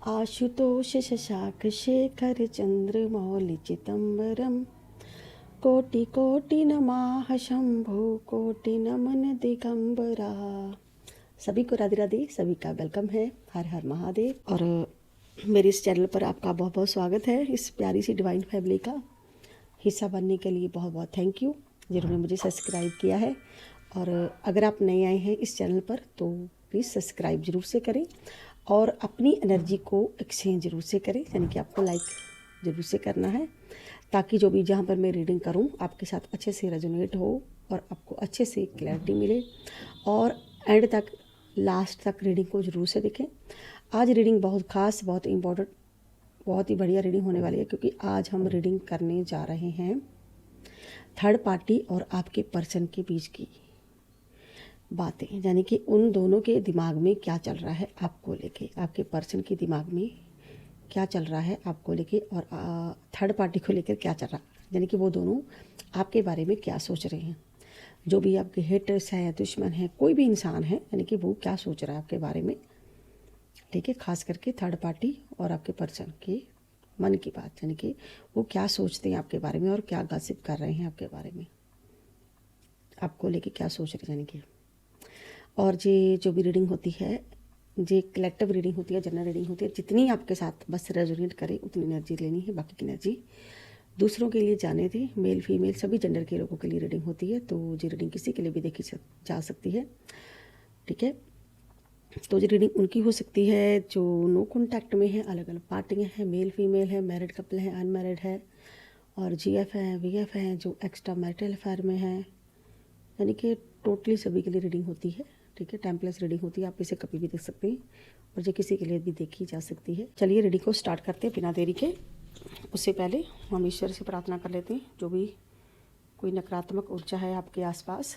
आशुतोष शशाक शेखर चंद्रमौलि चिदंबरम कोटि कोटि नमः शंभो कोटि नमन दिगंबरा। सभी को राधे राधे, सभी का वेलकम है। हर हर महादेव। और मेरे इस चैनल पर आपका बहुत बहुत स्वागत है। इस प्यारी सी डिवाइन फैमिली का हिस्सा बनने के लिए बहुत बहुत थैंक यू जिन्होंने मुझे सब्सक्राइब किया है। और अगर आप नए आए हैं इस चैनल पर तो प्लीज़ सब्सक्राइब ज़रूर से करें और अपनी एनर्जी को एक्सचेंज ज़रूर से करें, यानी कि आपको लाइक ज़रूर से करना है, ताकि जो भी जहाँ पर मैं रीडिंग करूँ आपके साथ अच्छे से रेजोनेट हो और आपको अच्छे से क्लैरिटी मिले। और एंड तक, लास्ट तक रीडिंग को ज़रूर से देखें। आज रीडिंग बहुत ख़ास, बहुत इम्पोर्टेंट, बहुत ही बढ़िया रीडिंग होने वाली है, क्योंकि आज हम रीडिंग करने जा रहे हैं थर्ड पार्टी और आपके पर्सन के बीच की बातें, यानी कि उन दोनों के दिमाग में क्या चल रहा है आपको लेके, आपके पर्सन के दिमाग में क्या चल रहा है आपको लेके, और थर्ड पार्टी को लेकर क्या चल रहा है, यानी कि वो दोनों आपके बारे में क्या सोच रहे हैं। जो भी आपके हेटर्स हैं, दुश्मन हैं, कोई भी इंसान है, यानी कि वो क्या सोच रहा है आपके बारे में, ठीक है। खास करके थर्ड पार्टी और आपके पर्सन के मन की बात, यानी कि वो क्या सोचते हैं आपके बारे में और क्या गॉसिप कर रहे हैं आपके बारे में, आपको लेके क्या सोच रहे हैं, यानी कि। और ये जो भी रीडिंग होती है, ये कलेक्टिव रीडिंग होती है, जनरल रीडिंग होती है। जितनी आपके साथ बस रेजोनेट करे उतनी एनर्जी लेनी है, बाकी की एनर्जी दूसरों के लिए जाने दें। मेल फीमेल सभी जेंडर के लोगों के लिए रीडिंग होती है, तो ये रीडिंग किसी के लिए भी देखी जा सकती है, ठीक है। तो ये रीडिंग उनकी हो सकती है जो नो कॉन्टैक्ट में है, अलग अलग पार्टियाँ हैं, मेल फीमेल है, मैरिड कपल है, अनमैरिड है, और जीएफ है, वीएफ है, जो एक्स्ट्रा मैरिटल अफेयर में है, यानी कि टोटली सभी के लिए रीडिंग होती है, ठीक है। टाइमलेस रीडिंग होती है, आप इसे कभी भी देख सकते हैं और ये किसी के लिए भी देखी जा सकती है। चलिए रीडिंग को स्टार्ट करते हैं बिना देरी के। उससे पहले हम ईश्वर से प्रार्थना कर लेते हैं, जो भी कोई नकारात्मक ऊर्जा है आपके आसपास,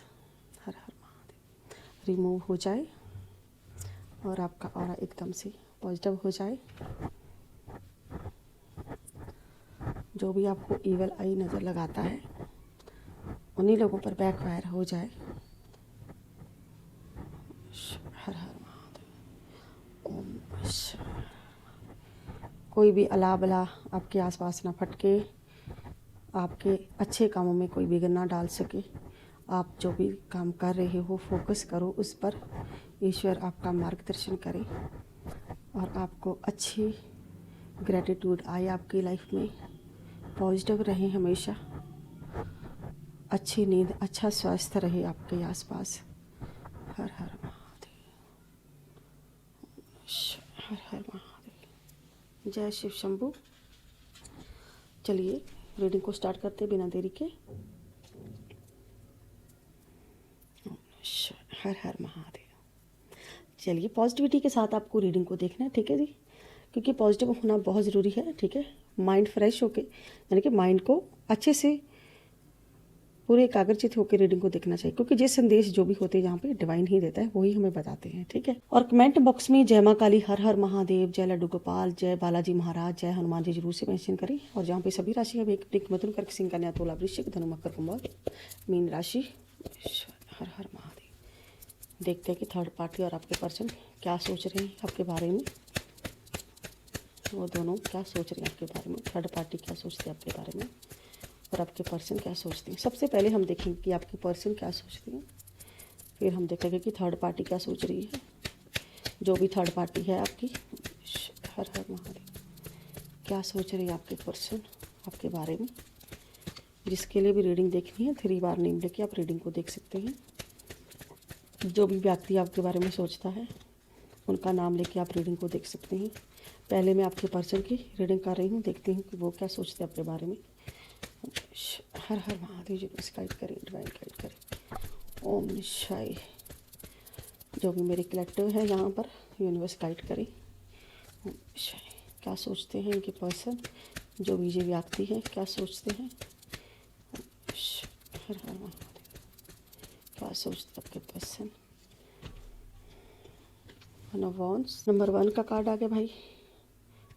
हर हर महादेव, रिमूव हो जाए और आपका ऑरा एकदम से पॉजिटिव हो जाए। जो भी आपको ईवल आई नज़र लगाता है उन्हीं लोगों पर बैकफायर हो जाए। हर हर महादेव, ओम। कोई भी अला बला आपके आसपास ना फटके, आपके अच्छे कामों में कोई विघ्न ना डाल सके। आप जो भी काम कर रहे हो फोकस करो उस पर, ईश्वर आपका मार्गदर्शन करे और आपको अच्छी ग्रेटिट्यूड आए आपकी लाइफ में, पॉजिटिव रहें हमेशा, अच्छी नींद, अच्छा स्वास्थ्य रहे आपके आसपास। हर हर महादेव, हर हर महादेव, जय शिव शंभू। चलिए रीडिंग को स्टार्ट करते बिना देरी के। हर हर महादेव। चलिए पॉजिटिविटी के साथ आपको रीडिंग को देखना है, ठीक है जी, क्योंकि पॉजिटिव होना बहुत ज़रूरी है, ठीक है। माइंड फ्रेश होके, यानी कि माइंड को अच्छे से पूरे एकाग्रचित होकर रीडिंग को देखना चाहिए, क्योंकि ये संदेश जो भी होते हैं यहाँ पे डिवाइन ही देता है, वही हमें बताते हैं, ठीक है। और कमेंट बॉक्स में जय माँ काली, हर हर महादेव, जय लड्डू गोपाल, जय बालाजी महाराज, जय हनुमान जी जरूर से मेंशन करें। और जहाँ पे सभी राशि है, एक टिक मधुन करके सिंह, कन्या, तुला, वृश्चिक, धनु, मकर, कुंभ, मीन राशि। हर हर महादेव। देखते हैं कि थर्ड पार्टी और आपके पर्सन क्या सोच रहे हैं आपके बारे में, वो दोनों क्या सोच रहे हैं आपके बारे में, थर्ड पार्टी क्या सोचते हैं आपके बारे में और आपके पर्सन क्या सोचते हैं। सबसे पहले हम देखेंगे कि आपके पर्सन क्या सोचते हैं, फिर हम देखेंगे कि थर्ड पार्टी क्या सोच रही है। जो भी थर्ड पार्टी है आपकी, हर हर महादेव, क्या सोच रही है आपके पर्सन आपके बारे में। जिसके लिए भी रीडिंग देखनी है 3 बार नेम लेके आप रीडिंग को देख सकते हैं। जो भी व्यक्ति आपके बारे में सोचता है उनका नाम लेके आप रीडिंग को देख सकते हैं। पहले मैं आपके पर्सन की रीडिंग कर रही हूँ, देखती हूँ कि वो क्या सोचते हैं आपके बारे में। हर हर महादेव, जी गाइड करें, डिवाइन गाइड करें, ओम निशाई। जो भी मेरे कलेक्टिव है यहाँ पर, यूनिवर्स गाइड करें, ओम निशाई। क्या सोचते हैं इनके पर्सन, जो भी ये व्यक्ति है क्या सोचते हैं। हर हर महादेव, क्या सोचते हैं आपके पर्सन। नंबर 1 का कार्ड आ गया भाई,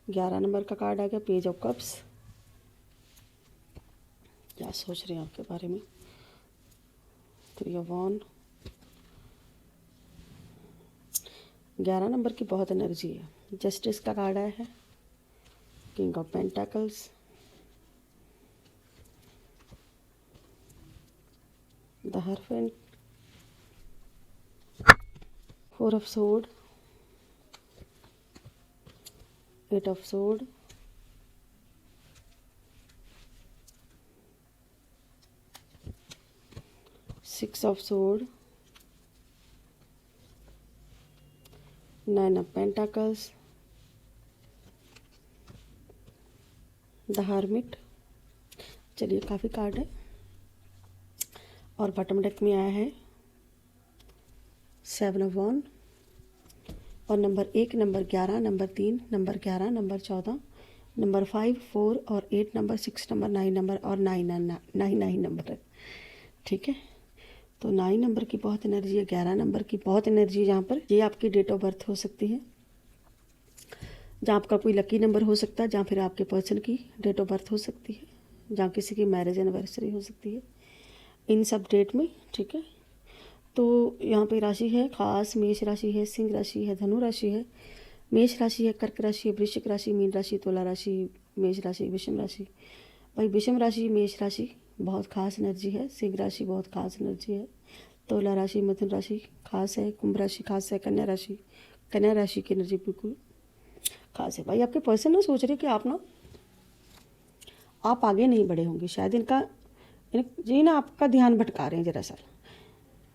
11 नंबर का कार्ड आ गया, पेज ऑफ कप्स। क्या सोच रहे हैं आपके बारे में। 3 ऑफ वॉन्ड, 11 नंबर की बहुत एनर्जी है, जस्टिस का कार्ड आया है, king of pentacles, the hierophant, four of sword, eight of sword, six of sword, nine of pentacles, the hermit. चलिए काफ़ी कार्ड है। और बॉटम डेक में आया है सेवन ऑफ वन और number 1, number 11, number 3, number 11, number 14, number 5, 4 और 8 number, 6 number, 9 number और 9 नंबर है। ठीक है, तो 9 नंबर की बहुत एनर्जी है, 11 नंबर की बहुत एनर्जी है। जहाँ पर ये आपकी डेट ऑफ बर्थ हो सकती है, जहाँ आपका कोई लकी नंबर हो सकता है, जहाँ फिर आपके पर्सन की डेट ऑफ बर्थ हो सकती है, जहाँ किसी की मैरिज एनिवर्सरी हो सकती है, इन सब डेट में। ठीक है, तो यहाँ पे राशि है खास, मेष राशि है, सिंह राशि है, धनु राशि है, मेष राशि है, कर्क राशि है, वृश्चिक राशि, मीन राशि, तुला राशि, मेष राशि, विषम राशि। भाई विषम राशि, मेष राशि बहुत खास एनर्जी है, सिंह राशि बहुत खास एनर्जी है, तुला राशि, मिथुन राशि खास है, कुंभ राशि खास है, कन्या राशि की एनर्जी बिल्कुल खास है। भाई आपके पर्सन ना सोच रहे कि आप आगे नहीं बढ़े होंगे, शायद जी ना आपका ध्यान भटका रहे हैं, दरअसल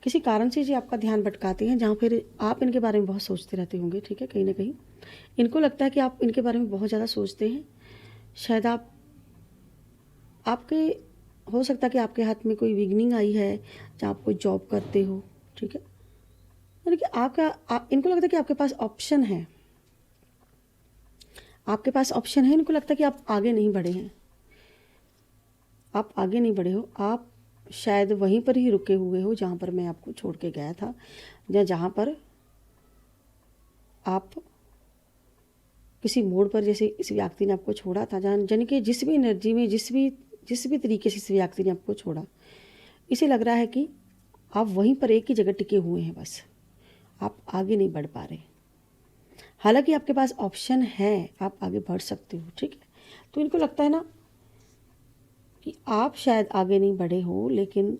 किसी कारण से जी आपका ध्यान भटकाते हैं, जहाँ फिर आप इनके बारे में बहुत सोचते रहते होंगे। ठीक है, कहीं ना कहीं इनको लगता है कि आप इनके बारे में बहुत ज़्यादा सोचते हैं। शायद आपके हो सकता है कि आपके हाथ में कोई बिगनिंग आई है, जहाँ आप कोई जॉब करते हो। ठीक है, यानी कि इनको लगता है कि आपके पास ऑप्शन है, इनको लगता है कि आप आगे नहीं बढ़े हैं, आप आगे नहीं बढ़े हो, आप शायद वहीं पर ही रुके हुए हो जहाँ पर मैं आपको छोड़ के गया था, या जहाँ पर आप किसी मोड़ पर, जैसे इस व्यक्ति ने आपको छोड़ा था, जहाँ यानी कि जिस भी एनर्जी में, जिस भी तरीके से इस व्यक्ति ने आपको छोड़ा, इसे लग रहा है कि आप वहीं पर एक ही जगह टिके हुए हैं, बस आप आगे नहीं बढ़ पा रहे। हालांकि आपके पास ऑप्शन है, आप आगे बढ़ सकते हो। ठीक है, तो इनको लगता है ना कि आप शायद आगे नहीं बढ़े हो, लेकिन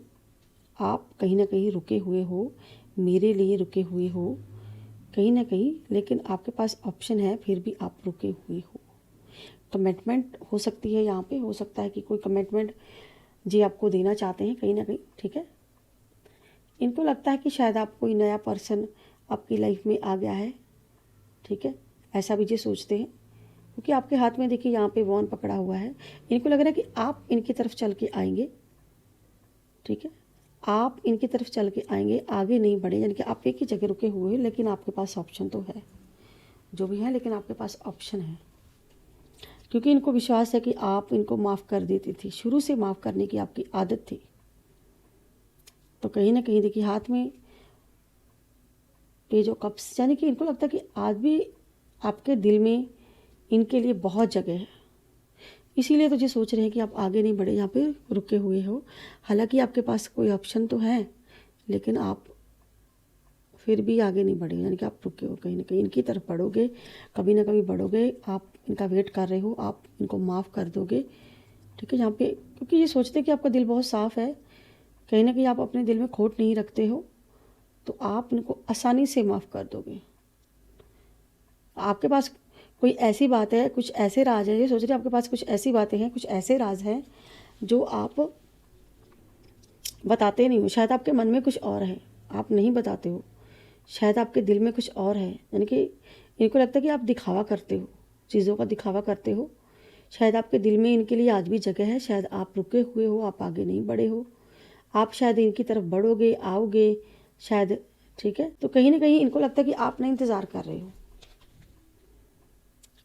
आप कहीं ना कहीं रुके हुए हो, मेरे लिए रुके हुए हो कहीं ना कहीं, लेकिन आपके पास ऑप्शन है, फिर भी आप रुके हुए हो। कमिटमेंट हो सकती है, यहाँ पे हो सकता है कि कोई कमिटमेंट जी आपको देना चाहते हैं कहीं ना कहीं। ठीक है, इनको लगता है कि शायद आप कोई नया पर्सन आपकी लाइफ में आ गया है। ठीक है, ऐसा भी जी सोचते हैं, क्योंकि आपके हाथ में देखिए यहाँ पे वॉन पकड़ा हुआ है। इनको लग रहा है कि आप इनकी तरफ चल के आएंगे। ठीक है, आप इनकी तरफ चल के आएंगे, आगे नहीं बढ़े, यानी कि आप एक ही जगह रुके हुए हैं, लेकिन आपके पास ऑप्शन तो है, जो भी है, लेकिन आपके पास ऑप्शन है, क्योंकि इनको विश्वास है कि आप इनको माफ़ कर देती थी, शुरू से माफ़ करने की आपकी आदत थी। तो कहीं ना कहीं देखिए हाथ में पेज ऑफ कप्स, यानी कि इनको लगता है कि आज भी आपके दिल में इनके लिए बहुत जगह है, इसीलिए तो ये सोच रहे हैं कि आप आगे नहीं बढ़े, यहाँ पे रुके हुए हो। हालांकि आपके पास कोई ऑप्शन तो है, लेकिन आप फिर भी आगे नहीं बढ़े, यानी कि आप रुके हो, कहीं ना कहीं इनकी तरफ बढ़ोगे, कभी ना कभी बढ़ोगे, आप इनका वेट कर रहे हो, आप इनको माफ़ कर दोगे। ठीक है, यहाँ पे क्योंकि ये सोचते हैं कि आपका दिल बहुत साफ़ है, कहीं ना कहीं आप अपने दिल में खोट नहीं रखते हो, तो आप इनको आसानी से माफ़ कर दोगे। आपके पास कोई ऐसी बात है, कुछ ऐसे राज है, ये सोच रहे आपके पास कुछ ऐसी बातें हैं, कुछ ऐसे राज हैं जो आप बताते नहीं हो, शायद आपके मन में कुछ और है, आप नहीं बताते हो, शायद आपके दिल में कुछ और है, यानी कि इनको लगता है कि आप दिखावा करते हो, चीज़ों का दिखावा करते हो। शायद आपके दिल में इनके लिए आज भी जगह है, शायद आप रुके हुए हो, आप आगे नहीं बढ़े हो, आप शायद इनकी तरफ बढ़ोगे, आओगे शायद। ठीक है, तो कहीं ना कहीं इनको लगता है कि आप ना इंतज़ार कर रहे हो,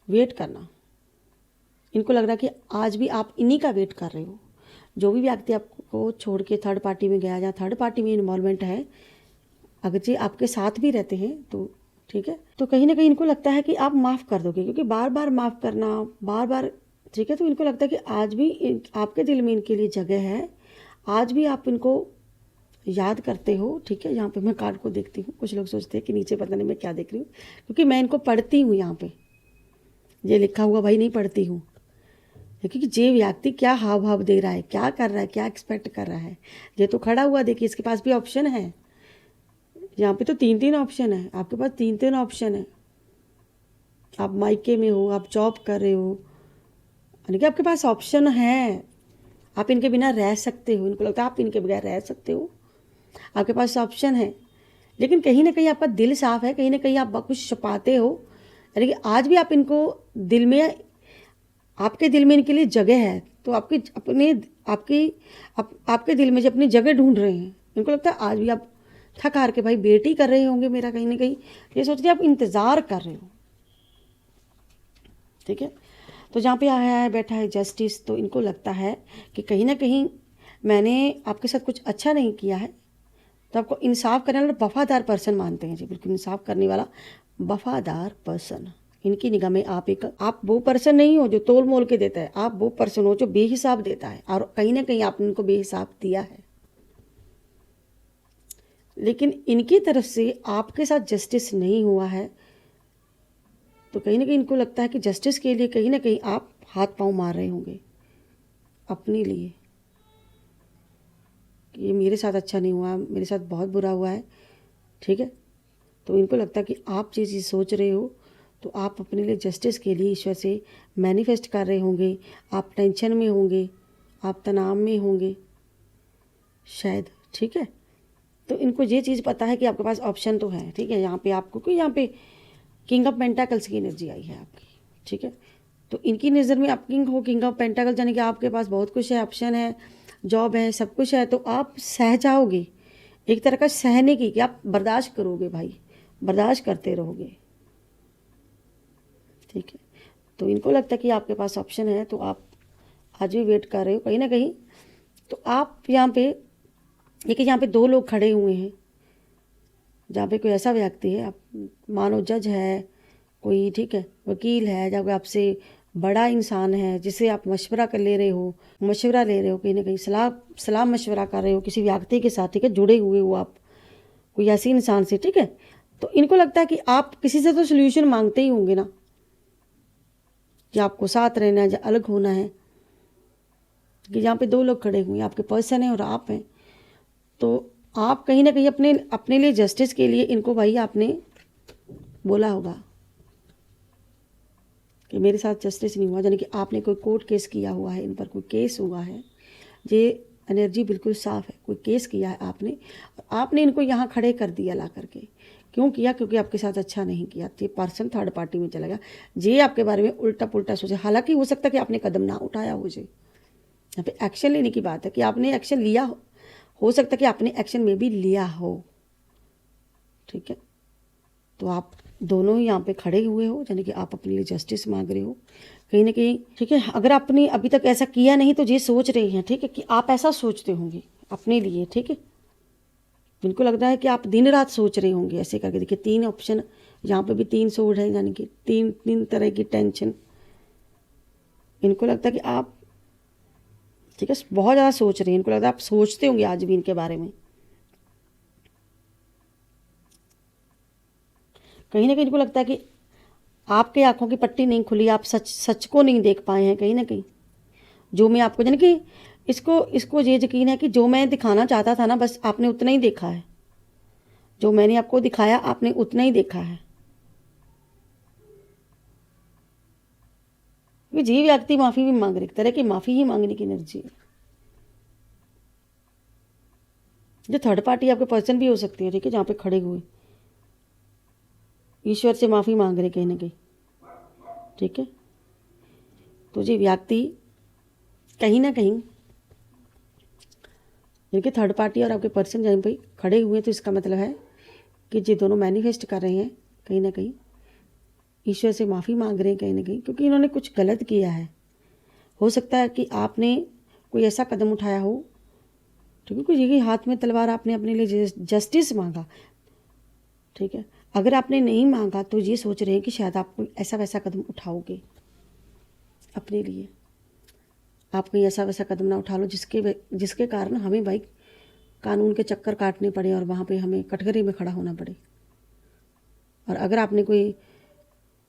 वेट करना, इनको लग रहा है कि आज भी आप इन्हीं का वेट कर रहे हो। जो भी व्यक्ति आपको छोड़ के थर्ड पार्टी में गया, जहाँ थर्ड पार्टी में इन्वॉल्वमेंट है, अगर जी आपके साथ भी रहते हैं तो ठीक है, तो कहीं ना कहीं इनको लगता है कि आप माफ़ कर दोगे, क्योंकि बार बार माफ़ करना, बार बार। ठीक है, तो इनको लगता है कि आज भी आपके दिल में इनके लिए जगह है, आज भी आप इनको याद करते हो। ठीक है, यहाँ पे मैं कार्ड को देखती हूँ, कुछ लोग सोचते हैं कि नीचे पता नहीं मैं क्या देख रही हूँ, क्योंकि मैं इनको पढ़ती हूँ यहाँ पे, ये लिखा हुआ भाई नहीं पढ़ती हूँ, क्योंकि जे व्यक्ति क्या हाव भाव दे रहा है, क्या कर रहा है, क्या एक्सपेक्ट कर रहा है। ये तो खड़ा हुआ, देखिए इसके पास भी ऑप्शन है, यहाँ पे तो 3-3 ऑप्शन है, आपके पास 3-3 ऑप्शन है। आप मायके में हो, आप जॉब कर रहे हो, यानी कि आपके पास ऑप्शन है। आप इनके बिना रह सकते हो, इनको लगता है आप इनके बगैर रह सकते हो, आपके पास ऑप्शन है। लेकिन कहीं ना कहीं आपका दिल साफ है, कहीं ना कहीं आप कुछ छुपाते हो, यानी कि आज भी आप इनको दिल में, आपके दिल में इनके लिए जगह है, तो आपके अपने आपके दिल में जो अपनी जगह ढूंढ रहे हैं। इनको लगता है आज भी आप थक हार के भाई वेट ही कर रहे होंगे मेरा, कहीं ना कहीं ये सोच के आप इंतज़ार कर रहे हो। ठीक है, तो जहाँ पे आया है बैठा है जस्टिस, तो इनको लगता है कि कहीं ना कहीं मैंने आपके साथ कुछ अच्छा नहीं किया है, तो आपको इंसाफ करने वाला वफादार पर्सन मानते हैं जी, बिल्कुल इंसाफ करने वाला वफादार पर्सन। इनकी निगाह में आप वो पर्सन नहीं हो जो तोल मोल के देता है, आप वो पर्सन हो जो बेहिसाब देता है, और कहीं ना कहीं आपने इनको बेहिसाब दिया है। लेकिन इनकी तरफ से आपके साथ जस्टिस नहीं हुआ है, तो कहीं ना कहीं इनको लगता है कि जस्टिस के लिए कहीं ना कहीं आप हाथ पांव मार रहे होंगे अपने लिए, कि ये मेरे साथ अच्छा नहीं हुआ, मेरे साथ बहुत बुरा हुआ है। ठीक है, तो इनको लगता है कि आप जो चीज़ सोच रहे हो, तो आप अपने लिए जस्टिस के लिए ईश्वर से मैनिफेस्ट कर रहे होंगे, आप टेंशन में होंगे, आप तनाव में होंगे शायद। ठीक है, तो इनको ये चीज़ पता है कि आपके पास ऑप्शन तो है। ठीक है, यहाँ पे आपको कोई, यहाँ पे किंग ऑफ पेंटाकल्स की एनर्जी आई है आपकी। ठीक है, तो इनकी नज़र में आप किंग हो, किंग ऑफ पेंटाकल्स, यानी कि आपके पास बहुत कुछ है, ऑप्शन है, जॉब है, सब कुछ है, तो आप सह जाओगे, एक तरह का सहने की, कि आप बर्दाश्त करोगे भाई, बर्दाश्त करते रहोगे। ठीक है, तो इनको लगता है कि आपके पास ऑप्शन है, तो आप आज भी वेट कर रहे हो कहीं ना कहीं। तो आप यहाँ पे देखिए, यहाँ पे 2 लोग खड़े हुए हैं, जहाँ पे कोई ऐसा व्यक्ति है, आप मानो जज है कोई, ठीक है, वकील है, या कोई आपसे बड़ा इंसान है जिससे आप मशवरा कर ले रहे हो, मशवरा ले रहे हो, कहीं ना कहीं सलाह मशवरा कर रहे हो किसी व्यक्ति के साथ। ठीक है, जुड़े हुए हो आप कोई ऐसी इंसान से। ठीक है, तो इनको लगता है कि आप किसी से तो सोल्यूशन मांगते ही होंगे ना, कि आपको साथ रहना है या अलग होना है। कि यहाँ पे 2 लोग खड़े हुए हैं, आपके पर्सन है और आप हैं, तो आप कहीं ना कहीं अपने लिए जस्टिस के लिए इनको भाई आपने बोला होगा कि मेरे साथ जस्टिस नहीं हुआ, यानी कि आपने कोई कोर्ट केस किया हुआ है, इन पर कोई केस हुआ है। ये एनर्जी बिल्कुल साफ है, कोई केस किया है आपने, और आपने इनको यहाँ खड़े कर दिया ला करके। क्यों किया? क्योंकि आपके साथ अच्छा नहीं किया, ये पर्सन थर्ड पार्टी में चला गया, ये आपके बारे में उल्टा पुल्टा सोचे। हालांकि हो सकता है कि आपने कदम ना उठाया हो, जे यहाँ पे एक्शन लेने की बात है कि आपने एक्शन लिया हो सकता है कि आपने एक्शन में भी लिया हो। ठीक है, तो आप दोनों ही यहाँ पे खड़े हुए हो, यानी कि आप अपने लिए जस्टिस मांग रहे हो कहीं ना कहीं। ठीक है, अगर आपने अभी तक ऐसा किया नहीं तो ये सोच रहे हैं, ठीक है, कि आप ऐसा सोचते होंगे अपने लिए। ठीक है, इनको लग रहा है कि आप दिन रात सोच रहे होंगे ऐसे करके। देखिए 3 ऑप्शन, यहाँ पे भी 3 सोर्ड है, यानी कि 3 तरह की टेंशन। इनको लगता है कि आप, ठीक है, बहुत ज़्यादा सोच रहे हैं, इनको लगता है आप सोचते होंगे आज भी इनके बारे में। कहीं ना कहीं इनको लगता है कि आपके आंखों की पट्टी नहीं खुली, आप सच को नहीं देख पाए हैं कहीं ना कहीं। जो मैं आपको, यानी कि इसको ये यकीन है कि जो मैं दिखाना चाहता था ना, बस आपने उतना ही देखा है, जो मैंने आपको दिखाया आपने उतना ही देखा है। जी व्यक्ति माफ़ी भी मांग रहे, एक तरह की माफ़ी ही मांगने की एनर्जी है। जो थर्ड पार्टी आपके पर्सन भी हो सकती है, ठीक है, जहाँ पे खड़े हुए ईश्वर से माफ़ी मांग रहे कहीं ना कहीं। ठीक है, तो ये व्यक्ति कहीं ना कहीं, यानी थर्ड पार्टी और आपके पर्सन जहाँ पे खड़े हुए हैं, तो इसका मतलब है कि ये दोनों मैनिफेस्ट कर रहे हैं कहीं ना कहीं, ईश्वर से माफ़ी मांग रहे हैं कहीं ना कहीं, क्योंकि इन्होंने कुछ गलत किया है। हो सकता है कि आपने कोई ऐसा कदम उठाया हो, ठीक है, कुछ ये हाथ में तलवार, आपने अपने लिए जस्टिस मांगा। ठीक है, अगर आपने नहीं मांगा तो ये सोच रहे हैं कि शायद आप कोई ऐसा वैसा कदम उठाओगे अपने लिए, आप कोई ऐसा वैसा कदम ना उठा लो जिसके कारण हमें भाई कानून के चक्कर काटने पड़े और वहाँ पे हमें कटघरे में खड़ा होना पड़े। और अगर आपने कोई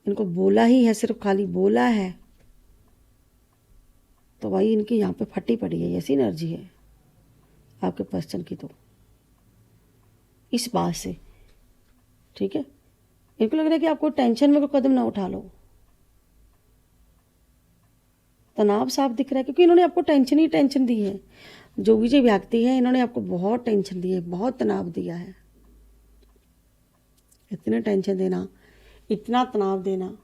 इनको बोला ही है, सिर्फ खाली बोला है, तो भाई इनकी यहाँ पे फटी पड़ी है, ऐसी एनर्जी है आपके पर्सन की। तो इस बात से ठीक है, इनको लग रहा है कि आपको टेंशन में कोई कदम ना उठा लो, तनाव साफ दिख रहा है, क्योंकि इन्होंने आपको टेंशन ही टेंशन दी है। जो भी जो व्यक्ति है, इन्होंने आपको बहुत टेंशन दी है, बहुत तनाव दिया है। इतने टेंशन देना, इतना तनाव देना,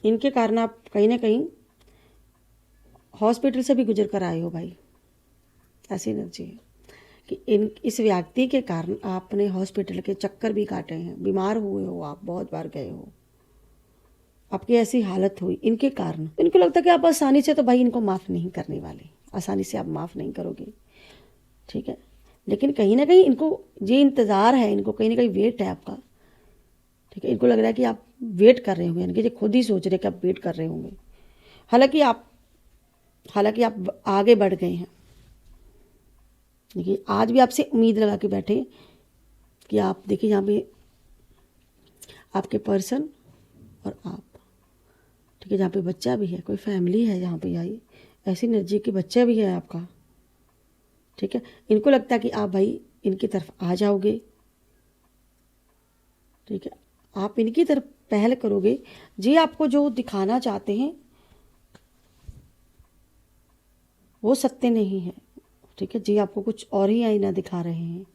इनके कारण आप कहीं ना कहीं हॉस्पिटल से भी गुजर कर आए हो भाई। ऐसी एनर्जी है कि इस व्यक्ति के कारण आपने हॉस्पिटल के चक्कर भी काटे हैं, बीमार हुए हो, आप बहुत बार गए हो, आपकी ऐसी हालत हुई इनके कारण। इनको लगता है कि आप आसानी से तो भाई इनको माफ़ नहीं करने वाले, आसानी से आप माफ़ नहीं करोगे, ठीक है। लेकिन कहीं ना कहीं इनको ये इंतज़ार है, इनको कहीं ना कहीं वेट है आपका, ठीक है। इनको लग रहा है कि आप वेट कर रहे होंगे, यानी कि ये खुद ही सोच रहे कि आप वेट कर रहे होंगे। हालांकि आप आगे बढ़ गए हैं, देखिए आज भी आपसे उम्मीद लगा के बैठे कि आप देखिए यहाँ पे आपके पर्सन और आप, ठीक है, जहाँ पे बच्चा भी है, कोई फैमिली है जहाँ पे आई ऐसी एनर्जी कि बच्चा भी है आपका, ठीक है। इनको लगता है कि आप भाई इनकी तरफ आ जाओगे, ठीक है, आप इनकी तरफ पहल करोगे। जी आपको जो दिखाना चाहते हैं वो सत्य नहीं है, ठीक है। जी आपको कुछ और ही आईना दिखा रहे हैं,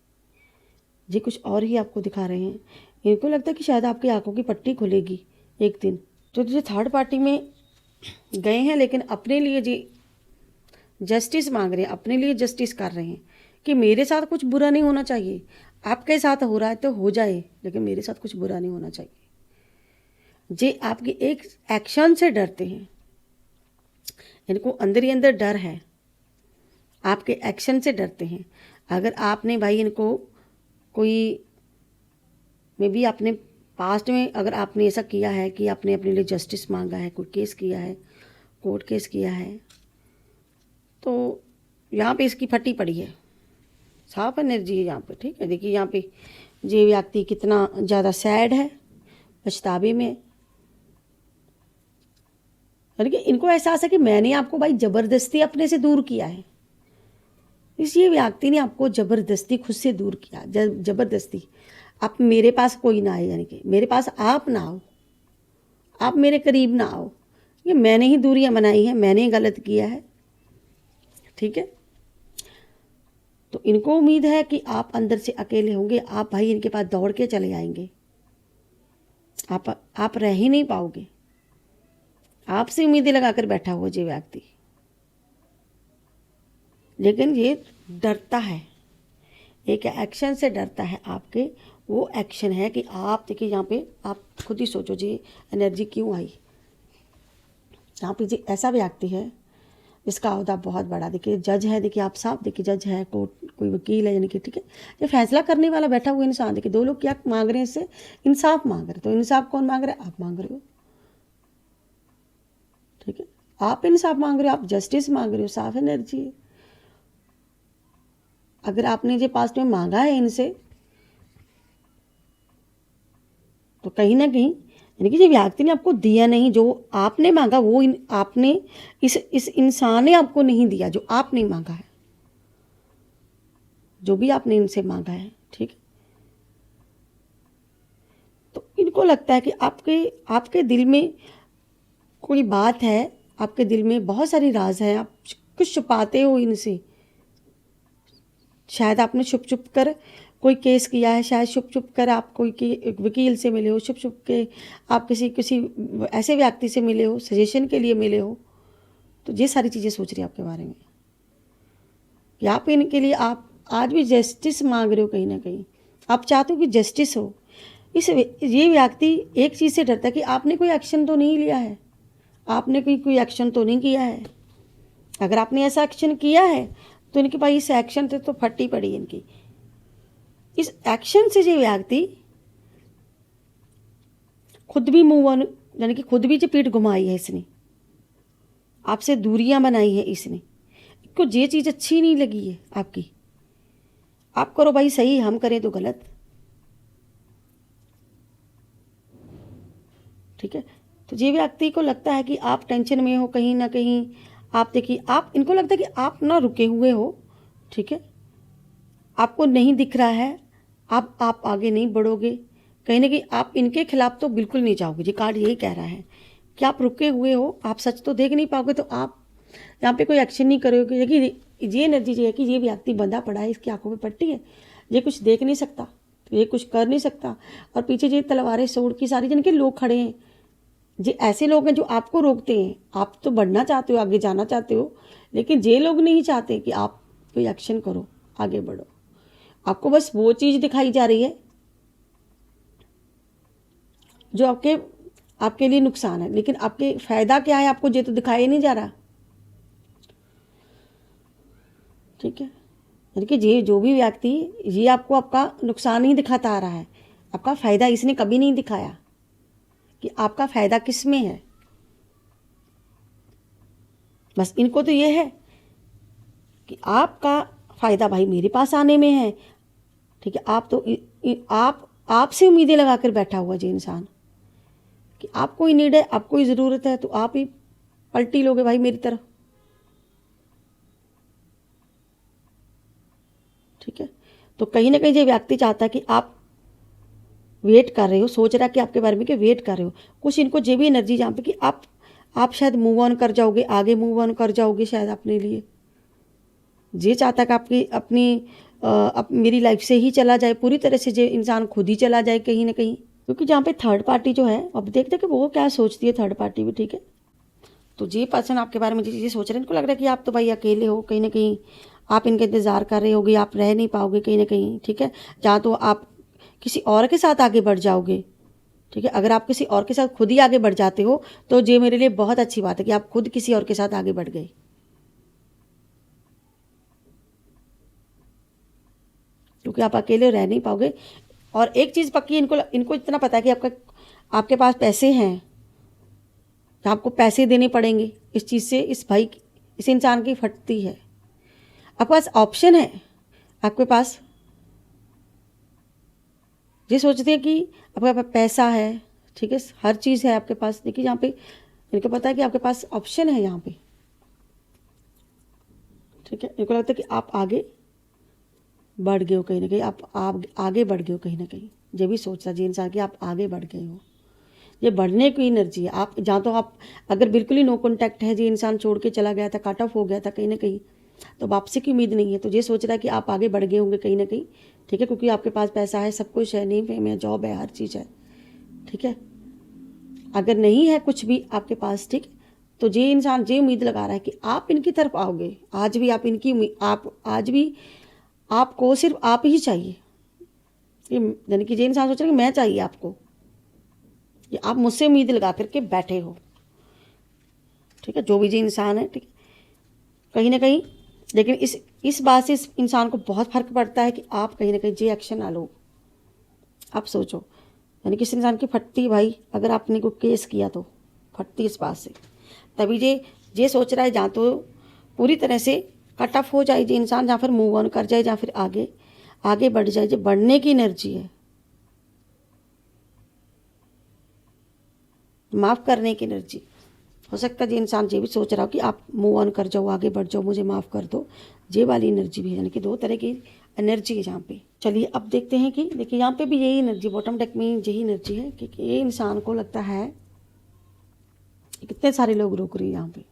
जी कुछ और ही आपको दिखा रहे हैं। इनको लगता है कि शायद आपकी आंखों की पट्टी खुलेगी एक दिन। तो जो थर्ड पार्टी में गए हैं, लेकिन अपने लिए जी जस्टिस मांग रहे हैं, अपने लिए जस्टिस कर रहे हैं कि मेरे साथ कुछ बुरा नहीं होना चाहिए। आपके साथ हो रहा है तो हो जाए, लेकिन मेरे साथ कुछ बुरा नहीं होना चाहिए। जी आपकी एक एक्शन से डरते हैं, इनको अंदर ही अंदर डर है, आपके एक्शन से डरते हैं। अगर आपने भाई इनको कोई मे बी आपने पास्ट में अगर आपने ऐसा किया है कि आपने अपने लिए जस्टिस मांगा है, कोई केस किया है, कोर्ट केस किया है, तो यहाँ पे इसकी फटी पड़ी है, साफ एनर्जी है यहाँ पे, ठीक है। देखिए यहाँ पे ये व्यक्ति कितना ज़्यादा सैड है, पछतावे में, यानी कि इनको एहसास है कि मैंने आपको भाई ज़बरदस्ती अपने से दूर किया है। ये व्यक्ति ने आपको ज़बरदस्ती खुद से दूर किया, ज़बरदस्ती। आप मेरे पास कोई ना आए, यानी कि मेरे पास आप ना आओ, आप मेरे करीब ना आओ, ये मैंने ही दूरियां बनाई हैं, मैंने ही गलत किया है, ठीक है। तो इनको उम्मीद है कि आप अंदर से अकेले होंगे, आप भाई इनके पास दौड़ के चले आएंगे, आप रह ही नहीं पाओगे। आपसे उम्मीदें लगाकर बैठा हुआ ये व्यक्ति, लेकिन ये डरता है, एक एक्शन से डरता है आपके। वो एक्शन है कि आप देखिए यहाँ पे आप खुद ही सोचो जी एनर्जी क्यों आई। यहाँ पे जी ऐसा व्यक्ति है इसका अहदा बहुत बड़ा, देखिए जज है, देखिए आप साफ देखिए जज है, कोर्ट कोई वकील है, यानी कि ठीक है ये फैसला करने वाला बैठा हुआ इंसान। देखिए दो लोग क्या मांग रहे हैं, इससे इंसाफ मांग रहे, तो इंसाफ कौन मांग रहा है, आप मांग रहे हो, ठीक है। आप इंसाफ मांग रहे हो, आप जस्टिस मांग रहे हो, साफ एनर्जी है। अगर आपने जो पास्ट में मांगा है इनसे, तो कहीं ना कहीं यानी कि जो व्यक्ति ने आपको दिया नहीं, जो आपने मांगा वो आपने इस इंसान ने आपको नहीं दिया, जो आपने मांगा है, जो भी आपने इनसे मांगा है, ठीक है। तो इनको लगता है कि आपके दिल में कोई बात है, आपके दिल में बहुत सारी राज है, आप कुछ छुपाते हो इनसे। शायद आपने छुप छुप कर कोई केस किया है, शायद छुप छुप कर आप कोई वकील से मिले हो, छुप छुप के आप किसी ऐसे व्यक्ति से मिले हो, सजेशन के लिए मिले हो। तो ये सारी चीज़ें सोच रही है आपके बारे में कि आप इनके लिए आप आज भी जस्टिस मांग रहे हो, कहीं ना कहीं आप चाहते हो कि जस्टिस हो। ये व्यक्ति एक चीज़ से डरता है कि आपने कोई एक्शन तो नहीं लिया है, आपने कोई एक्शन तो नहीं किया है। अगर आपने ऐसा एक्शन किया है तो इनके पास इस एक्शन से तो फटी पड़ी इनकी। इस एक्शन से जो व्यक्ति खुद भी मूव ऑन, यानी कि खुद भी जो पीठ घुमाई है इसने, आपसे दूरियां बनाई है इसने, इसको ये चीज़ अच्छी नहीं लगी है आपकी। आप करो भाई सही, हम करें तो गलत। ठीक है। तो ये व्यक्ति को लगता है कि आप टेंशन में हो कहीं ना कहीं, आप देखिए, आप इनको लगता है कि आप ना रुके हुए हो, ठीक है, आपको नहीं दिख रहा है, आप आगे नहीं बढ़ोगे, कहीं ना कहीं आप इनके खिलाफ तो बिल्कुल नहीं जाओगे। ये कार्ड यही कह रहा है कि आप रुके हुए हो, आप सच तो देख नहीं पाओगे, तो आप यहाँ पे कोई एक्शन नहीं करोगे। देखिए ये एनर्जी ये है कि ये व्यक्ति बंधा पड़ा है, इसकी आंखों में पट्टी है, ये कुछ देख नहीं सकता, ये कुछ कर नहीं सकता, और पीछे ये तलवारें सोड़ की सारी जिनके लोग खड़े हैं, ये ऐसे लोग हैं जो आपको रोकते हैं। आप तो बढ़ना चाहते हो, आगे जाना चाहते हो, लेकिन ये लोग नहीं चाहते कि आप कोई एक्शन करो, आगे बढ़ो। आपको बस वो चीज़ दिखाई जा रही है जो आपके लिए नुकसान है, लेकिन आपके फ़ायदा क्या है आपको ये तो दिखाई नहीं जा रहा, ठीक है। यानी कि ये जो भी व्यक्ति ये आपको आपका नुकसान ही दिखाता आ रहा है, आपका फ़ायदा इसने कभी नहीं दिखाया कि आपका फ़ायदा किस में है। बस इनको तो ये है कि आपका फ़ायदा भाई मेरे पास आने में है, ठीक है। आप तो आपसे उम्मीदें लगा कर बैठा हुआ जी इंसान कि आपको ही नीड है, आपको ही ज़रूरत है, तो आप ही पलटी लोगे भाई मेरी तरफ, ठीक है। तो कहीं ना कहीं ये व्यक्ति चाहता है कि आप वेट कर रहे हो, सोच रहा है कि आपके बारे में कि वेट कर रहे हो, कुछ इनको ये भी एनर्जी जहाँ पे कि आप शायद मूव ऑन कर जाओगे, आगे मूव ऑन कर जाओगे शायद अपने लिए। ये चाहता है कि आपकी अपनी मेरी लाइफ से ही चला जाए पूरी तरह से, ये इंसान खुद ही चला जाए कहीं ना कहीं, क्योंकि जहाँ पे थर्ड पार्टी जो है, अब देखते हैं कि वो क्या सोचती है थर्ड पार्टी भी, ठीक है। तो ये पर्सन आपके बारे में ये सोच रहे हैं, इनको लग रहा है कि आप तो भाई अकेले हो, कहीं ना कहीं आप इनका इंतज़ार कर रहे होगे, आप रह नहीं पाओगे कहीं ना कहीं, ठीक है। जहाँ तो आप किसी और के साथ आगे बढ़ जाओगे, ठीक है। अगर आप किसी और के साथ खुद ही आगे बढ़ जाते हो तो ये मेरे लिए बहुत अच्छी बात है कि आप खुद किसी और के साथ आगे बढ़ गए, क्योंकि आप अकेले रह नहीं पाओगे। और एक चीज़ पक्की, इनको इतना पता है कि आपके पास पैसे हैं, तो आपको पैसे देने पड़ेंगे। इस चीज़ से इस इंसान की फटती है। आपके पास ऑप्शन है, आपके पास ये सोचते हैं कि आपके पास पैसा है, ठीक है, हर चीज़ है आपके पास। देखिए यहाँ पे इनको पता है कि आपके पास ऑप्शन है यहाँ पे, ठीक है। इनको लगता है कि आप आगे बढ़ गए हो कहीं ना कहीं, आप आगे बढ़ गए हो कहीं ना कहीं। ये भी सोचता जी इंसान कि आप आगे बढ़ गए हो, ये बढ़ने की एनर्जी है। आप जहाँ तो आप अगर बिल्कुल ही नो कॉन्टैक्ट है, जी इंसान छोड़ के चला गया था, कट ऑफ हो गया था कहीं ना कहीं, तो वापसी की उम्मीद नहीं है, तो ये सोच रहा है कि आप आगे बढ़ गए होंगे कहीं ना कहीं, ठीक है, क्योंकि आपके पास पैसा है, सब कुछ है, नहीं में जॉब है, हर चीज़ है, ठीक है। अगर नहीं है कुछ भी आपके पास, ठीक, तो ये इंसान ये उम्मीद लगा रहा है कि आप इनकी तरफ आओगे। आज भी आप इनकी आज भी आपको सिर्फ आप ही चाहिए, यानी कि ये इंसान सोच रहा है कि मैं चाहिए आपको, ये आप मुझसे उम्मीद लगा करके बैठे हो, ठीक है, जो भी ये इंसान है, ठीक है, कहीं ना कहीं। लेकिन इस बात से इस इंसान को बहुत फर्क पड़ता है कि आप कहीं ना कहीं ये एक्शन ना लो। आप सोचो, यानी कि इस इंसान की फटती भाई, अगर आपने कोई केस किया तो फटती इस बात से। तभी ये सोच रहा है जहाँ तो पूरी तरह से कट ऑफ हो जाए ये इंसान, जहाँ फिर मूव ऑन कर जाए, जहाँ फिर आगे बढ़ जाए, जो बढ़ने की एनर्जी है, माफ़ करने की एनर्जी। हो सकता है ये इंसान ये भी सोच रहा हो कि आप मूव ऑन कर जाओ, आगे बढ़ जाओ, मुझे माफ़ कर दो, ये वाली एनर्जी भी है। यानी कि दो तरह की एनर्जी है यहाँ पे। चलिए अब देखते हैं कि देखिए यहाँ पे भी यही एनर्जी, बॉटम डेक में यही एनर्जी है कि ये इंसान को लगता है कितने सारे लोग रोक रहे हैं यहाँ पे,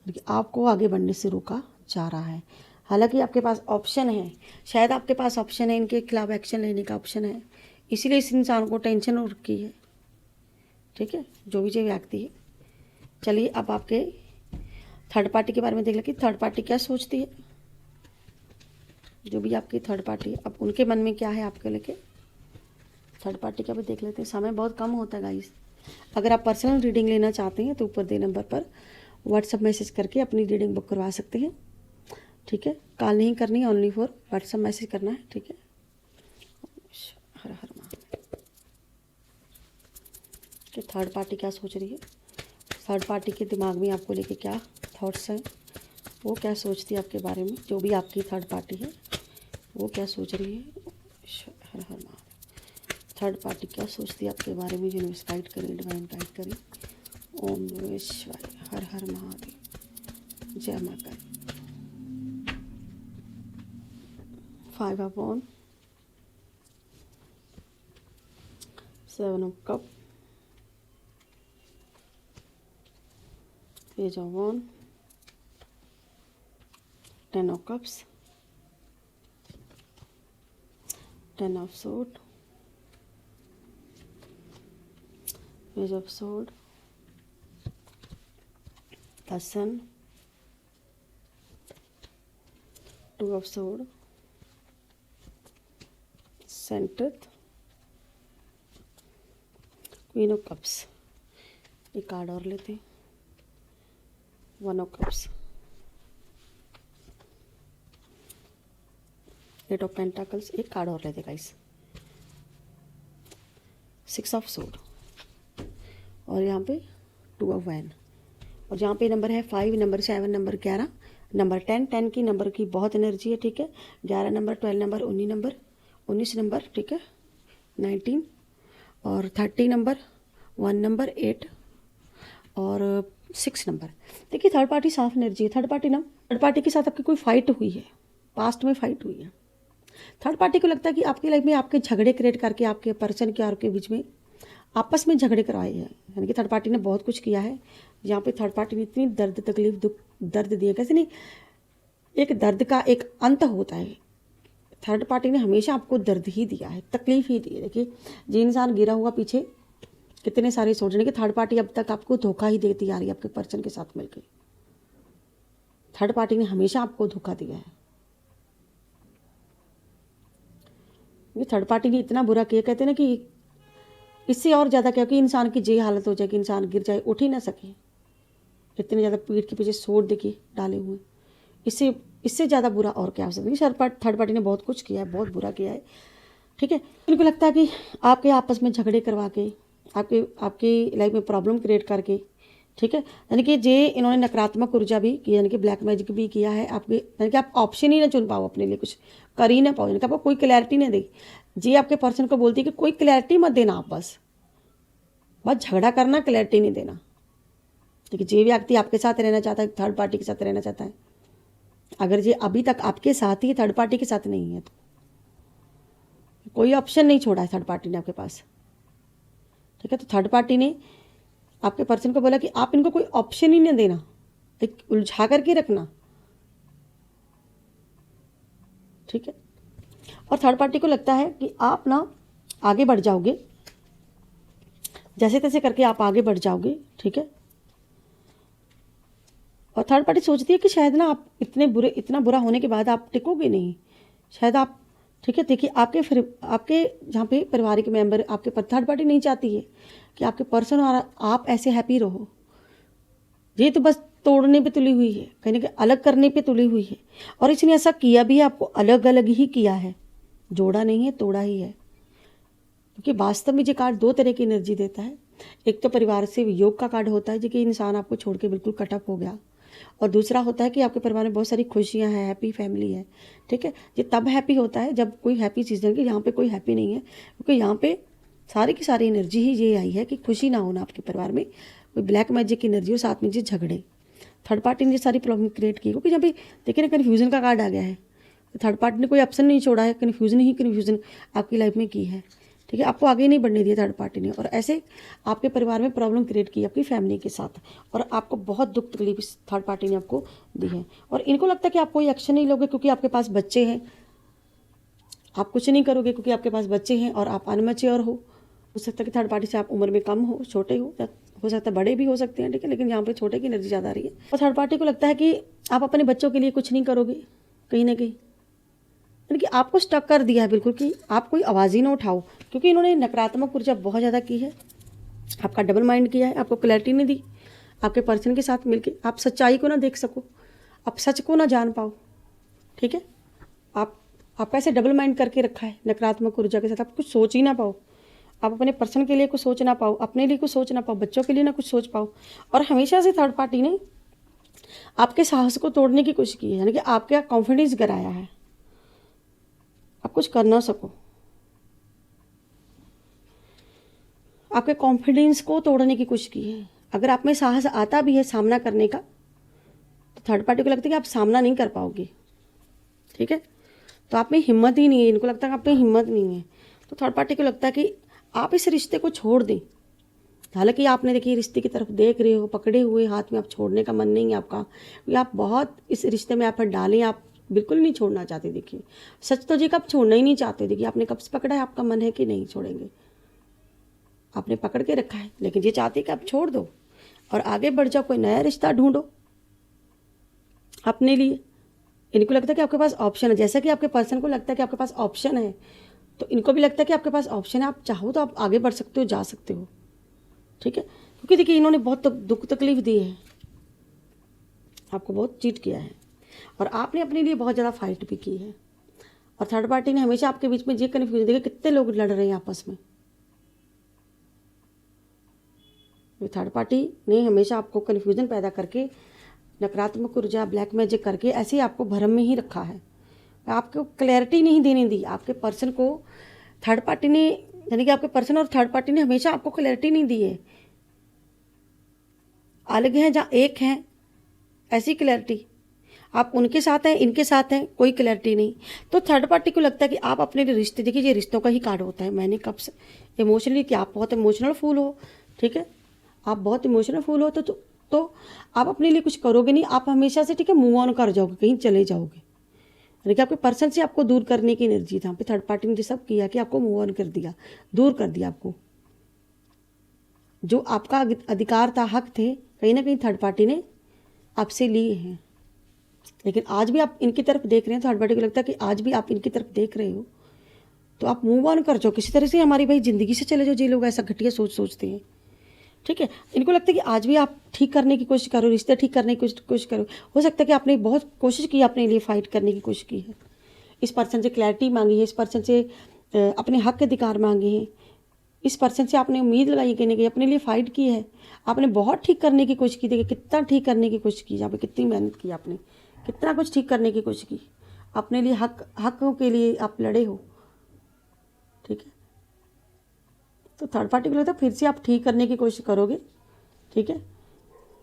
लेकिन आपको आगे बढ़ने से रोका जा रहा है। हालांकि आपके पास ऑप्शन है, शायद आपके पास ऑप्शन है, इनके खिलाफ एक्शन लेने का ऑप्शन है, इसीलिए इस इंसान को टेंशन हो रखी है, ठीक है, जो भी ये व्यक्ति है। चलिए अब आपके थर्ड पार्टी के बारे में देख लें कि थर्ड पार्टी क्या सोचती है। जो भी आपकी थर्ड पार्टी है, अब उनके मन में क्या है आपके लेके, थर्ड पार्टी का भी देख लेते हैं। समय बहुत कम होता है गाइस। अगर आप पर्सनल रीडिंग लेना चाहते हैं तो ऊपर दे नंबर पर व्हाट्सअप मैसेज करके अपनी रीडिंग बुक करवा सकते हैं, ठीक है। कॉल नहीं करनी, ओनली फॉर व्हाट्सअप मैसेज करना है, ठीक है। हर हर महादेव। कि थर्ड पार्टी क्या सोच रही है, थर्ड पार्टी के दिमाग में आपको लेके क्या थॉट्स हैं, वो क्या सोचती है आपके बारे में, जो भी आपकी थर्ड पार्टी है वो क्या सोच रही है। हर हर महादेव। थर्ड पार्टी क्या सोचती है आपके बारे में, यूनिवर्स गाइड करें, डिवाइन गाइड करें। ओम नमः शिवाय, हर हर महादेव, जय माता दी। 5 of Wands, 7 of Cups, Page of Wands, 10 of Cups, 10 of Swords, Page of Swords, the Sun, 2 of Swords, Centered, Queen of Cups। एक कार्ड और लेते हैं, 1 of Cups, 8 of Pentacles। एक कार्ड और लेते गाइस, 6 of Swords, और यहाँ पे 2 of Wands। और जहाँ पे नंबर है 5, नंबर 7, नंबर 11, नंबर 10 की नंबर की बहुत एनर्जी है, ठीक है। 11 नंबर, 12 नंबर, 19 नंबर, ठीक है, 19 और 30 नंबर, 1 नंबर, 8 और 6 नंबर। देखिए थर्ड पार्टी साफ एनर्जी है। थर्ड पार्टी के साथ आपकी कोई फाइट हुई है, पास्ट में फाइट हुई है। थर्ड पार्टी को लगता है कि आपकी लाइफ में आपके झगड़े क्रिएट करके आपके पर्सन के और आपके बीच में आपस में झगड़े करवाए हैं। यानी कि थर्ड पार्टी ने बहुत कुछ किया है। यहाँ पे थर्ड पार्टी ने इतनी दर्द, तकलीफ, दुख, दर्द दिए, कैसे नहीं, एक दर्द का एक अंत होता है। थर्ड पार्टी ने हमेशा आपको दर्द ही दिया है, तकलीफ ही दी है। देखिए जो इंसान गिरा हुआ पीछे कितने सारे सोचने कि थर्ड पार्टी अब तक आपको धोखा ही देती आ रही है आपके पर्सन के साथ मिलकर। थर्ड पार्टी ने हमेशा आपको धोखा दिया है। ये थर्ड पार्टी ने इतना बुरा किया, कहते हैं ना कि इससे और ज़्यादा क्या कि इंसान की जे हालत हो जाए कि इंसान गिर जाए, उठ ही ना सके। इतने ज़्यादा पीठ के पीछे सोट देखिए डाले हुए, इससे ज़्यादा बुरा और क्या हो सकता है। थर्ड पार्टी ने बहुत कुछ किया है, बहुत बुरा किया है, ठीक है। उनको लगता है कि आपके आपस में झगड़े करवा के आपकी लाइफ में प्रॉब्लम क्रिएट करके, ठीक है। यानी कि जे इन्होंने नकारात्मक ऊर्जा भी की, यानी कि ब्लैक मैजिक भी किया है आपके, यानी कि आप ऑप्शन ही ना चुन पाओ अपने लिए, कुछ कर ही ना पाओ, यानी कि आपको कोई क्लैरिटी नहीं दे। जी आपके पर्सन को बोलती है कि कोई क्लैरिटी मत देना, आप बस झगड़ा करना, क्लैरिटी नहीं देना। देखिए जे व्यक्ति आपके साथ रहना चाहता है, थर्ड पार्टी के साथ रहना चाहता है, अगर ये अभी तक आपके साथ ही, थर्ड पार्टी के साथ नहीं है, तो कोई ऑप्शन नहीं छोड़ा है थर्ड पार्टी ने आपके पास, ठीक है। तो थर्ड पार्टी ने आपके पर्सन को बोला कि आप इनको कोई ऑप्शन ही नहीं देना, एक उलझा करके रखना, ठीक है। और थर्ड पार्टी को लगता है कि आप ना आगे बढ़ जाओगे, जैसे तैसे करके आप आगे बढ़ जाओगे, ठीक है। और थर्ड पार्टी सोचती है कि शायद ना आप इतना बुरा होने के बाद आप टिकोगे नहीं, शायद आप, ठीक है। देखिए आपके जहाँ पे पारिवारिक मेंबर, आपके थर्ड पार्टी नहीं चाहती है कि आपके पर्सन और आप ऐसे हैप्पी रहो। ये तो बस तोड़ने पे तुली हुई है, कहीं ना कहीं अलग करने पे तुली हुई है। और इसने ऐसा किया भी है, आपको अलग अलग ही किया है, जोड़ा नहीं है, तोड़ा ही है। क्योंकि वास्तव में ये कार्ड 2 तरह की एनर्जी देता है। एक तो परिवार से वियोग का कार्ड होता है, जो कि इंसान आपको छोड़ के बिल्कुल कट ऑफ हो गया, और दूसरा होता है कि आपके परिवार में बहुत सारी खुशियां हैं, हैप्पी फैमिली है, ठीक है। ये तब हैप्पी होता है जब कोई हैप्पी चीज़ है, कि यहाँ पे कोई हैप्पी नहीं है, क्योंकि यहाँ पे सारी की सारी एनर्जी ही ये आई है कि खुशी ना होना आपके परिवार में, कोई ब्लैक मैजिक की एनर्जी हो, साथ में जी झगड़े, थर्ड पार्टी ने ये सारी प्रॉब्लम क्रिएट की। क्योंकि जहाँ पे देखिए ना कन्फ्यूजन का कार्ड आ गया है, थर्ड पार्टी ने कोई ऑप्शन नहीं छोड़ा है, कन्फ्यूजन आपकी लाइफ में की है, ठीक है। आपको आगे नहीं बढ़ने दिया थर्ड पार्टी ने, और ऐसे आपके परिवार में प्रॉब्लम क्रिएट की आपकी फैमिली के साथ, और आपको बहुत दुख तकलीफ इस थर्ड पार्टी ने आपको दी है। और इनको लगता है कि आप कोई एक्शन नहीं लोगे क्योंकि आपके पास बच्चे हैं, आप कुछ नहीं करोगे क्योंकि आपके पास बच्चे हैं और आप अनमैच्योर हो सकता है कि थर्ड पार्टी से आप उम्र में कम हो, छोटे हो सकता है बड़े भी हो सकते हैं, ठीक है। लेकिन यहाँ पे छोटे की एनर्जी ज़्यादा आ रही है। और थर्ड पार्टी को लगता है कि आप अपने बच्चों के लिए कुछ नहीं करोगे कहीं ना कहीं, यानी कि आपको स्टक कर दिया है बिल्कुल, कि आप कोई आवाज़ ही ना उठाओ, क्योंकि इन्होंने नकारात्मक ऊर्जा बहुत ज़्यादा की है, आपका डबल माइंड किया है, आपको क्लैरिटी नहीं दी। आपके पर्सन के साथ मिलके आप सच्चाई को ना देख सको, आप सच को ना जान पाओ, ठीक है। आप ऐसे डबल माइंड करके रखा है नकारात्मक ऊर्जा के साथ, आप कुछ सोच ही ना पाओ, आप अपने पर्सन के लिए कुछ सोच ना पाओ, अपने लिए कुछ सोच ना पाओ, बच्चों के लिए ना कुछ सोच पाओ। और हमेशा से थर्ड पार्टी ने आपके साहस को तोड़ने की कोशिश की है, यानी कि आपका कॉन्फिडेंस गिराया है, आप कुछ कर ना सको, आपके कॉन्फिडेंस को तोड़ने की कोशिश की है। अगर आप में साहस आता भी है सामना करने का, तो थर्ड पार्टी को लगता है कि आप सामना नहीं कर पाओगे, ठीक है। तो आप में हिम्मत ही नहीं है, इनको लगता है कि आप में हिम्मत नहीं है, तो थर्ड पार्टी को लगता है कि आप इस रिश्ते को छोड़ दें। हालांकि आपने देखिए रिश्ते की तरफ देख रहे हो, पकड़े हुए हाथ में, आप छोड़ने का मन नहीं है आपका, या आप बहुत इस रिश्ते में आप डालें, आप बिल्कुल नहीं छोड़ना चाहते। देखिए सच तो जी आप छोड़ना ही नहीं चाहते। देखिए आपने कब से पकड़ा है, आपका मन है कि नहीं छोड़ेंगे, आपने पकड़ के रखा है, लेकिन ये चाहते कि आप छोड़ दो और आगे बढ़ जाओ, कोई नया रिश्ता ढूंढो अपने लिए। इनको लगता है कि आपके पास ऑप्शन है, जैसा कि आपके पर्सन को लगता है कि आपके पास ऑप्शन है, तो इनको भी लगता है कि आपके पास ऑप्शन है, आप चाहो तो आप आगे बढ़ सकते हो, जा सकते हो, ठीक है। क्योंकि देखिए इन्होंने बहुत दुख तकलीफ दी है, आपको बहुत चीट किया है, और आपने अपने लिए बहुत ज़्यादा फाइट भी की है। और थर्ड पार्टी ने हमेशा आपके बीच में ये कन्फ्यूजन, देखिए कितने लोग लड़ रहे हैं आपस में। थर्ड पार्टी ने हमेशा आपको कन्फ्यूजन पैदा करके, नकारात्मक ऊर्जा, ब्लैक मैजिक करके ऐसे ही आपको भ्रम में ही रखा है, आपको क्लैरिटी नहीं देने दी। आपके पर्सन को थर्ड पार्टी ने, यानी कि आपके पर्सन और थर्ड पार्टी ने हमेशा आपको क्लैरिटी नहीं दी है। अलग हैं जहाँ एक हैं, ऐसी क्लैरिटी। आप उनके साथ हैं, इनके साथ हैं, कोई क्लैरिटी नहीं। तो थर्ड पार्टी को लगता है कि आप अपने रिश्ते, देखिए ये रिश्तों का ही कार्ड होता है। मैंने कब से इमोशनली, कि आप बहुत इमोशनल फूल हो, ठीक है, आप बहुत इमोशनल फूल हो, तो आप अपने लिए कुछ करोगे नहीं, आप हमेशा से, ठीक है, मूव ऑन कर जाओगे, कहीं चले जाओगे। यानी कि आपके पर्सन से आपको दूर करने की एनर्जी था, पे थर्ड पार्टी ने सब किया कि आपको मूव ऑन कर दिया, दूर कर दिया आपको। जो आपका अधिकार था, हक थे, कहीं ना कहीं थर्ड पार्टी ने आपसे लिए हैं। लेकिन आज भी आप इनकी तरफ देख रहे हैं, थर्ड पार्टी को लगता है कि आज भी आप इनकी तरफ देख रहे हो, तो आप मूव ऑन कर जाओ किसी तरह से, हमारी भाई ज़िंदगी से चले जाओ। जी लोग ऐसा घटिया सोचते हैं, ठीक है। इनको लगता है कि आज भी आप ठीक करने की कोशिश करो, रिश्ते ठीक करने की कोशिश करो। हो सकता है कि आपने बहुत कोशिश की, अपने लिए फाइट करने की कोशिश की है, इस पर्सन से क्लैरिटी मांगी है, इस पर्सन से अपने हक के अधिकार मांगे हैं, इस पर्सन से आपने उम्मीद लगाई कहने की, अपने लिए फाइट की है, आपने बहुत ठीक करने की कोशिश की। देखिए कितना ठीक करने की कोशिश की, यहाँ पे कितनी मेहनत की आपने, कितना कुछ ठीक करने की कोशिश की, अपने लिए हकों के लिए आप लड़े हो, ठीक है। तो थर्ड पार्टी को लगता है फिर से आप ठीक करने की कोशिश करोगे, ठीक है,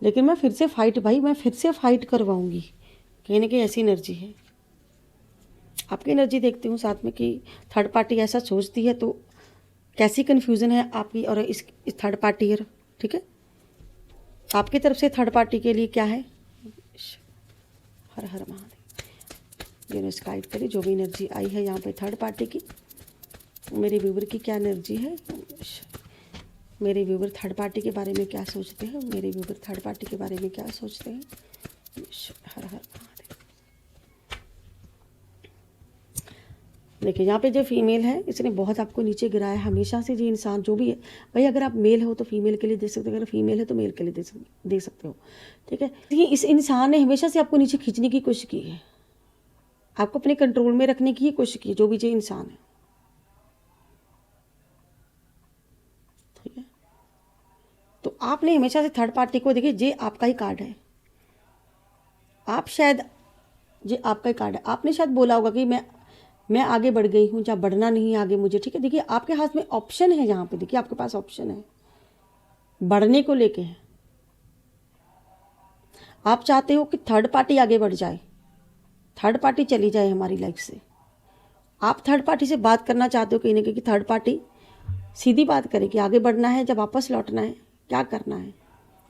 लेकिन मैं फिर से फाइट, भाई मैं फिर से फाइट करवाऊंगी, कहीं ना कहीं ऐसी एनर्जी है। आपकी एनर्जी देखती हूँ साथ में कि थर्ड पार्टी ऐसा सोचती है, तो कैसी कन्फ्यूज़न है आपकी और इस थर्ड पार्टी है, ठीक है। आपकी तरफ से थर्ड पार्टी के लिए क्या है, हर हर महादेव। यूनिवर्स गाइड करिए जो भी एनर्जी आई है यहाँ पे थर्ड पार्टी की, मेरे व्यूवर की क्या एनर्जी है, मेरे व्यूवर थर्ड पार्टी के बारे में क्या सोचते हैं, मेरे व्यूवर थर्ड पार्टी के बारे में क्या सोचते हैं। हर हर महादेव। देखिए यहाँ पे जो फीमेल है, इसने बहुत आपको नीचे गिराया हमेशा से। जी इंसान जो भी है भाई, अगर आप मेल हो तो फीमेल के लिए दे सकते हो, अगर फीमेल है तो मेल के लिए दे सकते हो, ठीक है। देखिए इस इंसान ने हमेशा से आपको नीचे खींचने की कोशिश की है, आपको अपने कंट्रोल में रखने की ही कोशिश की है, जो भी जो इंसान है, ठीक है। तो आपने हमेशा से थर्ड पार्टी को, देखिए ये आपका ही कार्ड है, आप शायद, ये आपका ही कार्ड है, आपने शायद बोला होगा कि मैं आगे बढ़ गई हूँ, जहाँ बढ़ना नहीं आगे मुझे, ठीक है। देखिए आपके हाथ में ऑप्शन है, यहाँ पे देखिए आपके पास ऑप्शन है, बढ़ने को लेके है। आप चाहते हो कि थर्ड पार्टी आगे बढ़ जाए, थर्ड पार्टी चली जाए हमारी लाइफ से। आप थर्ड पार्टी से बात करना चाहते हो कहीं ना कहीं, कि थर्ड पार्टी सीधी बात करे कि आगे बढ़ना है, जब वापस लौटना है, क्या करना है,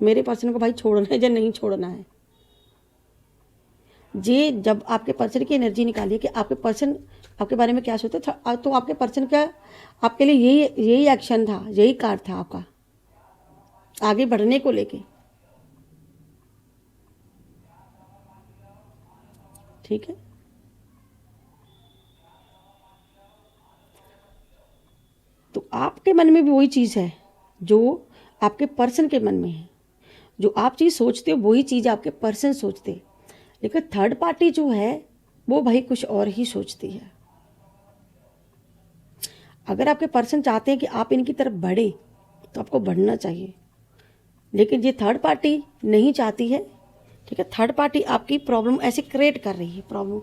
मेरे पर्सन को भाई छोड़ना है या नहीं छोड़ना है। ये जब आपके पर्सन की एनर्जी निकालिए कि आपके पर्सन आपके बारे में क्या सोचते था, तो आपके पर्सन का आपके लिए यही एक्शन था, यही कार्ड था आपका आगे बढ़ने को लेके, ठीक है। तो आपके मन में भी वही चीज़ है जो आपके पर्सन के मन में है, जो आप चीज़ सोचते हो वही चीज़ आपके पर्सन सोचते, लेकिन थर्ड पार्टी जो है वो भाई कुछ और ही सोचती है। अगर आपके पर्सन चाहते हैं कि आप इनकी तरफ बढ़े तो आपको बढ़ना चाहिए, लेकिन ये थर्ड पार्टी नहीं चाहती है, ठीक है। थर्ड पार्टी आपकी प्रॉब्लम ऐसे क्रिएट कर रही है, प्रॉब्लम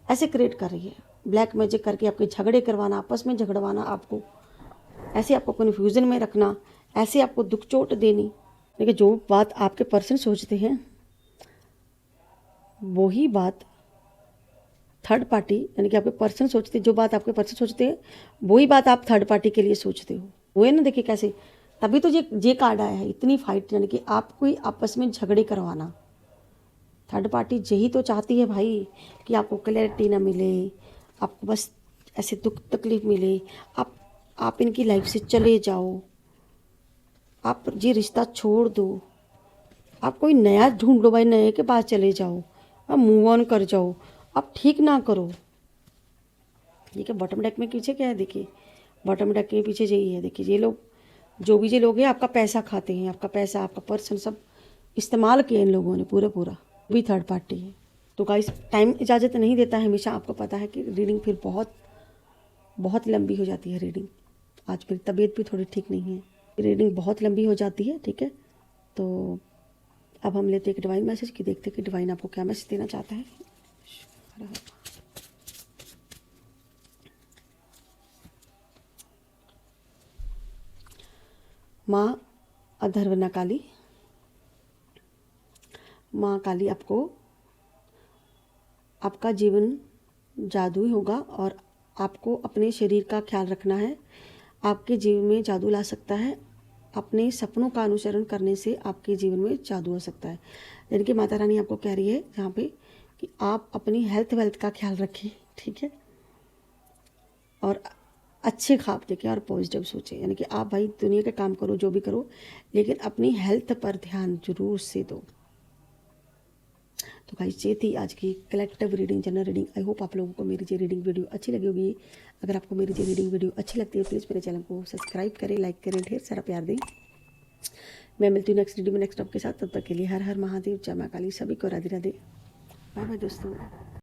ऐसे क्रिएट कर रही है, ब्लैक मैजिक करके आपके झगड़े करवाना, आपस में झगड़वाना, आपको ऐसे आपको कन्फ्यूज़न में रखना, ऐसे आपको दुख चोट देनी। लेकिन जो बात आपके पर्सन सोचते हैं वही बात थर्ड पार्टी यानी कि आपके पर्सन सोचते, जो बात आपके पर्सन सोचते हैं वही बात आप थर्ड पार्टी के लिए सोचते हो। वो है ना, देखिए कैसे, तभी तो ये कार्ड आया है, इतनी फाइट, यानी कि आपको ही आपस में झगड़े करवाना। थर्ड पार्टी यही तो चाहती है भाई कि आपको क्लैरिटी ना मिले, आपको बस ऐसे दुख तकलीफ मिले, आप इनकी लाइफ से चले जाओ, आप ये रिश्ता छोड़ दो, आप कोई नया ढूंढ लो भाई, नए के पास चले जाओ, आप मूव ऑन कर जाओ, आप ठीक ना करो। ठीक है, बॉटम डेक में पीछे क्या है, देखिए बॉटम डेक के पीछे यही है। देखिए ये लोग, जो भी ये लोग हैं आपका पैसा खाते हैं, आपका पैसा, आपका पर्सन सब इस्तेमाल किया इन लोगों ने पूरा भी थर्ड पार्टी है। तो गाइस टाइम इजाज़त नहीं देता है हमेशा, आपको पता है कि रीडिंग फिर बहुत लंबी हो जाती है रीडिंग। आज मेरी तबीयत भी थोड़ी ठीक नहीं है, रीडिंग बहुत लंबी हो जाती है। ठीक है, तो अब हम लेते हैं एक डिवाइन मैसेज की, देखते हैं कि डिवाइन आपको क्या मैसेज देना चाहता है। माँ अधर्वना काली, माँ काली आपको, आपका जीवन जादुई होगा और आपको अपने शरीर का ख्याल रखना है। आपके जीवन में जादू ला सकता है, अपने सपनों का अनुसरण करने से आपके जीवन में जादू हो सकता है। यानी कि माता रानी आपको कह रही है यहाँ पे कि आप अपनी हेल्थ वेल्थ का ख्याल रखें। ठीक है, और अच्छे ख्वाब देखें और पॉजिटिव सोचें। यानी कि आप भाई दुनिया का काम करो, जो भी करो, लेकिन अपनी हेल्थ पर ध्यान जरूर से दो। तो गाइस ये थी आज की collective reading, general reading. I hope आप लोगों को मेरी ये रीडिंग वीडियो अच्छी लगी होगी। अगर आपको मेरी ये रीडिंग वीडियो अच्छी लगती है प्लीज़ मेरे चैनल को सब्सक्राइब करें, लाइक करें, ढेर सारा प्यार दें। मैं मिलती हूँ नेक्स्ट वीडियो में नेक्स्ट टॉप के साथ। तब तक के लिए हर हर महादेव, जय मां काली, सभी को राधे राधे, बाय बाय दोस्तों।